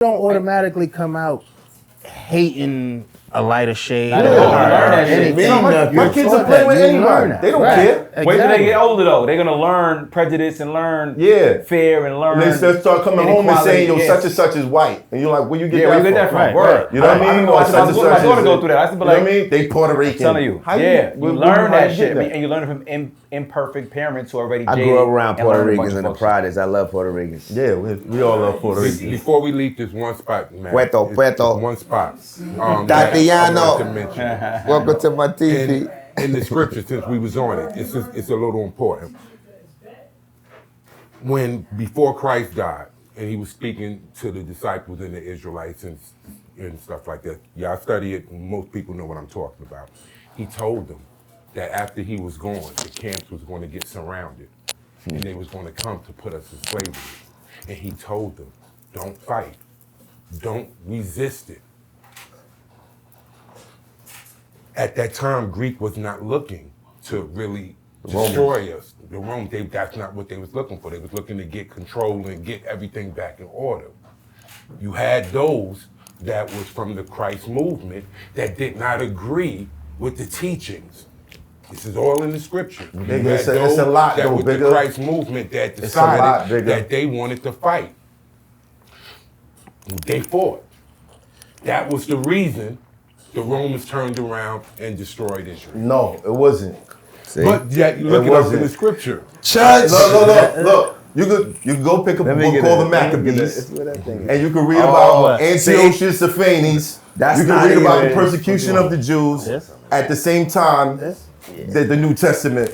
don't automatically come out hating a lighter shade. Learn that shit. My kids are playing with anybody. They don't care. Exactly. Wait till they get older though. They're gonna learn prejudice and learn fear and learn. And they start coming home and saying, "Yo, such and such is white," and you're like, "Where you get that from?" Right. Word. You know what I mean? My daughter go through that. I used to be like, you know what I mean? They Puerto Rican. I'm telling you, you learn that shit, and you learn it from imperfect parents who are already jaded. I grew up around Puerto Ricans and the Proudest. I love Puerto Ricans. Yeah, we all love Puerto Ricans. Before we leave this one spot, man. Puerto. One spot. Tatiano. Welcome to my TV. In the scripture, since we was on it, it's a little important. Before Christ died, and he was speaking to the disciples and the Israelites and stuff like that. Y'all study it, and most people know what I'm talking about. He told them that after he was gone, the camps was going to get surrounded, and they was going to come to put us in slavery. And he told them, don't fight, don't resist it. At that time, Greek was not looking to really destroy us. The Romans, that's not what they was looking for. They was looking to get control and get everything back in order. You had those that was from the Christ movement that did not agree with the teachings. This is all in the scripture. It's a lot, that though, with Bigga. the Christ movement that decided that they wanted to fight. They fought. That was the reason the Romans turned around and destroyed Israel. No, it wasn't. See? But yet you look it up in the scripture. Church. Look. You could go pick up a book called the Maccabees, and you can read about Antiochus Epiphanes. You can read about the persecution of the Jews at the same time that the New Testament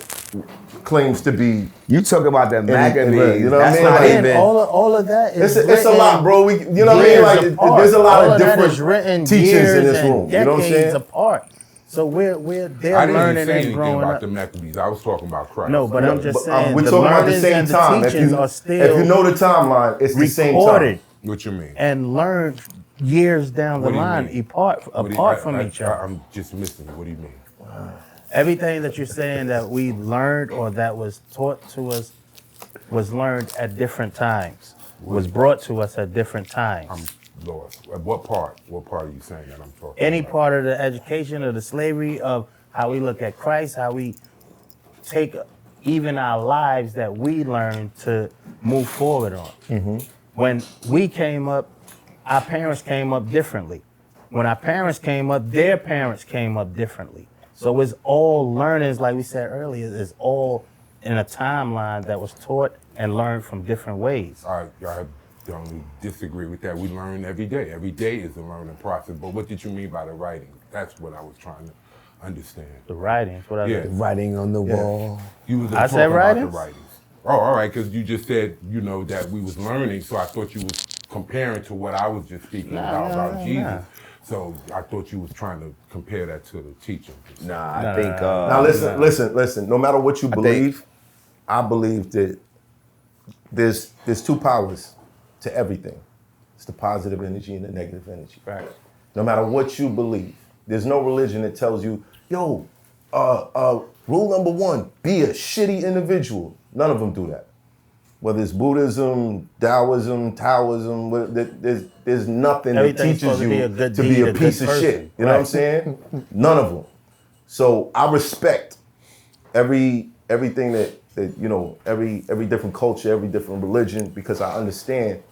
claims to be. You talk about the Maccabees. You know what I mean? Like, even all of that is it's a lot, bro. You know what I mean? Like there's a lot of different teachings in this room. You know what I'm saying? Apart. So they're I didn't learning say and anything growing about up. the Maccabees. I was talking about Christ. No, but I'm just saying we're the talking about the learnings same and the time. teachings are still If you know the timeline, it's the same recorded time. What you mean? and learned years down the line apart from each other. I'm just missing. What do you mean? Everything that you're saying that we learned or that was taught to us was learned at different times, was brought to us at different times. I'm lost. What part? What part are you saying that I'm talking Any about? part of the education of the slavery of how we look at Christ, how we take even our lives that we learn to move forward on. Mm-hmm. When we came up, our parents came up differently. When our parents came up, their parents came up differently. So it's all learnings, like we said earlier, it's all in a timeline that was taught and learned from different ways. I don't disagree with that. We learn every day. Every day is a learning process. But what did you mean by the writing? That's what I was trying to understand. The writings, what I The writing on the wall. You was I talking said about writings? the writings. Oh, all right, because you just said, that we was learning, so I thought you was comparing to what I was just speaking about Jesus. Nah. So I thought you was trying to compare that to the teaching. I think. Now listen. No matter what you believe, I believe that there's two powers to everything. It's the positive energy and the negative energy. Right. No matter what you believe, there's no religion that tells you, yo, rule number one, be a shitty individual. None of them do that. Whether it's Buddhism, Taoism, there's nothing that teaches you to be a piece of shit. You know what I'm saying? None of them. So I respect everything that every different culture, every different religion, because I understand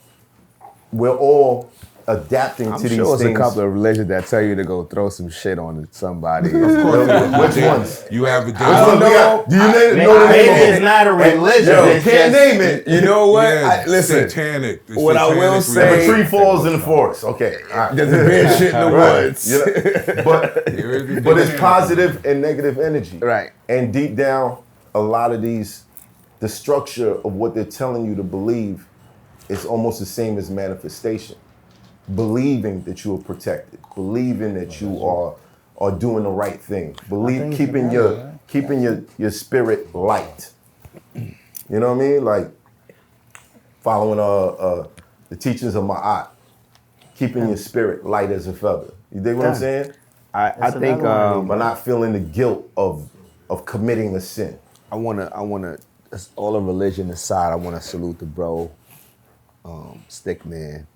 we're all adapting to these things. I'm sure it's a couple of religions that tell you to go throw some shit on somebody. Which ones? You have a I don't know. Do you know the name of It's not a religion. You can't name it. You know what? Yeah, Listen, satanic. what I will If say, a tree falls in the forest, okay. All right. there's a big shit in the woods. Yeah. But it's positive and negative energy. Right. And deep down, a lot of the structure of what they're telling you to believe is almost the same as manifestation. Believing that you are protected, believing that you are doing the right thing, keeping your spirit light. You know what I mean? Like following the teachings of Ma'at, keeping your spirit light as a feather. You dig what I'm saying? I think But not feeling the guilt of committing a sin. I wanna all of religion aside, I wanna salute the bro, Stickman.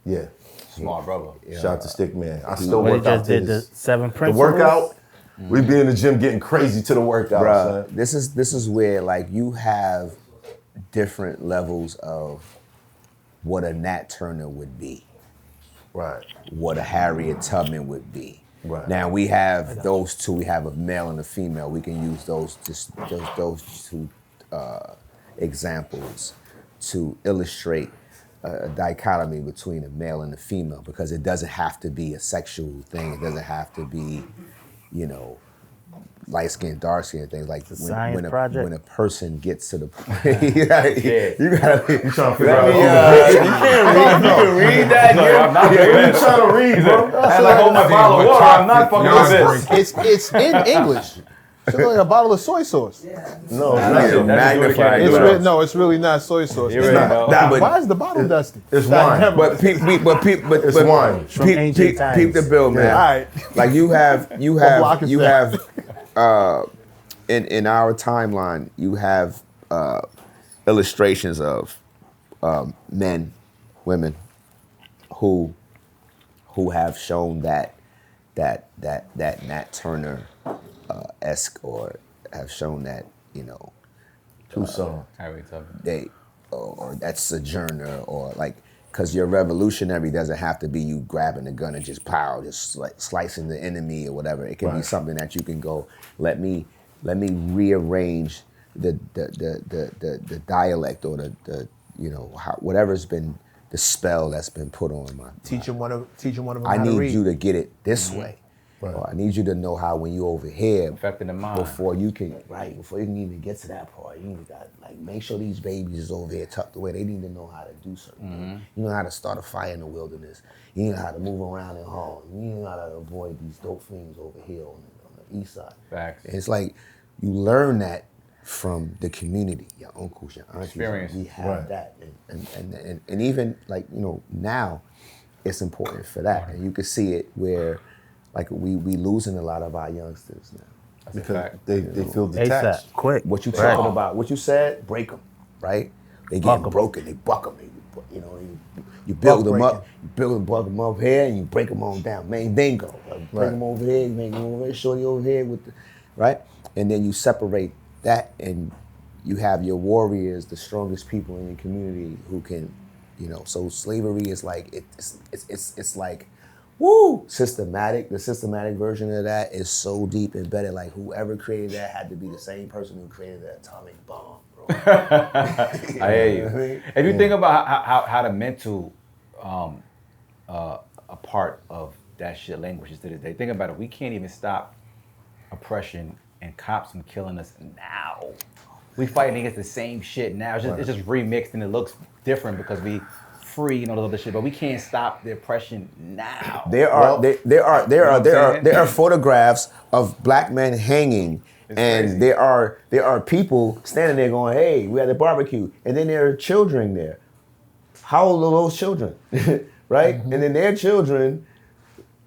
Yeah. Smart brother. Shout out to Stick Man. I still When he work out just to did the this. 7 The principles. workout, we be in the gym getting crazy to the workout, Bruh, son. this is where like you have different levels of what a Nat Turner would be, Right. what a Harriet Tubman would be. Right. Now we have those two. We have a male and a female. We can use those two examples to illustrate a dichotomy between a male and a female, because it doesn't have to be a sexual thing. It doesn't have to be, you know, light skin, dark skin, things like Science project. when a person gets to the point, you gotta You trying to figure out? you can read that. No, I'm not doing You that. trying to read, bro? I like hold my bottle of water. I'm not fucking with this. It's in English. It's like a bottle of soy sauce. No, That's it's not. magnified. It's glass. no, it's really not soy sauce. You're right, bro. But- Why is the bottle dusty? It's wine. But It's wine. From ancient times. peep the bill, man. All right. Like you have block is that? in our timeline, you have illustrations of men, women who have shown that Nat Turner esque, or have shown that, you know, Tucson. Harriet Tubman. they or that sojourner, or like, because your revolutionary doesn't have to be you grabbing a gun and just pow, just like slicing the enemy or whatever. It can be something that you can go, let me rearrange the dialect, or the you know, whatever's been the spell that's been put on my Teach him one of them I how to need read. you to get it this way. Or I need you to know how when you over here, Affecting the mind. before you can even get to that part, you got like make sure these babies is over here tucked away. They need to know how to do certain things. You know how to start a fire in the wilderness. You know how to move around in Harlem. You know how to avoid these dope things over here on the east side. Facts. And it's like you learn that from the community, your uncles, your aunties. Experience. We have that, and even like, you know, now it's important for that, and you can see it where. Like we losing a lot of our youngsters now. That's a Because fact. they feel detached. ASAP, quick. What you Right. talking about? What you said? Break them, right? They Buck getting 'em. broken. They buck them. You know, you build them breaking. up. You buck them up here, and you break them on down. Man, dingo. Bring them over here. You make them over here. Shorty over here with the, right? And then you separate that, and you have your warriors, the strongest people in your community who can, you know. So slavery is like it's like. Woo! Systematic. The systematic version of that is so deep embedded. Like whoever created that had to be the same person who created the atomic bomb, bro. I hear you. If you think about how the mental a part of that shit language is to this day, think about it. We can't even stop oppression and cops from killing us now. We fighting against the same shit now. It's just remixed and it looks different because we free and all this other shit, but we can't stop the oppression now. There are photographs of black men hanging, and crazy. there are people standing there going, "Hey, we had a barbecue," and then there are children there. How old are those children, right? And then their children.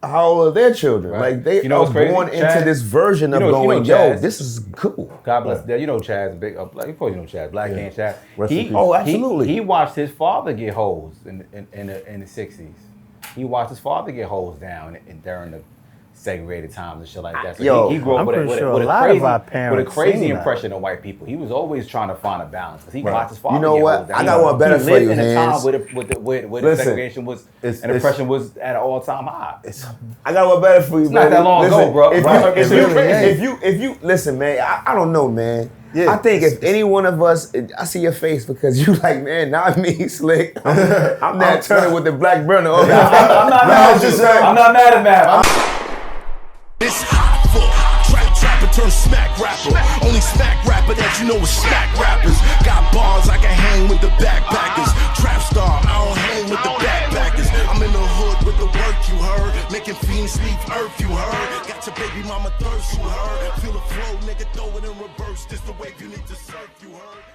How old are their children? Right. Like they You know are what's crazy? born into Chaz, this version of you know going, Chaz. "Yo, this is cool." God bless that. You know Chaz, big of course you know Chaz, Black Hand Chaz. Rest in peace. Oh, absolutely. He watched his father get hosed in the 60s. He watched his father get hosed down during the segregated times and shit like that. So Yo, he grew up I'm with pretty sure with a lot of crazy, our with a parents crazy seen that. impression of white people. He was always trying to find a balance because he watched his father. You know get what? hosed down. I got one better he for lived you, in a time Hans. where Listen, segregation was it's- and oppression was at an all-time high. I got one better for you, It's not baby. that long ago, bro. If Right. It's really if you listen, man, I don't know, man. Yeah. I think if any one of us, I see your face because you like, man, not me, Slick. I'm not turning with the black burner. I'm not mad at you. I'm not mad at Matt. It's hot for trapper turn smack rapper. Only smack rapper that you know is smack rappers. Got bars I can hang with the backpackers. Trap star, I don't hang with the backpackers. I'm in the hood with the work you heard. Making fiends leave earth you heard. Got your baby mama thirst you heard. Feel the flow, nigga, throw it in reverse. This the wave you need to surf you heard.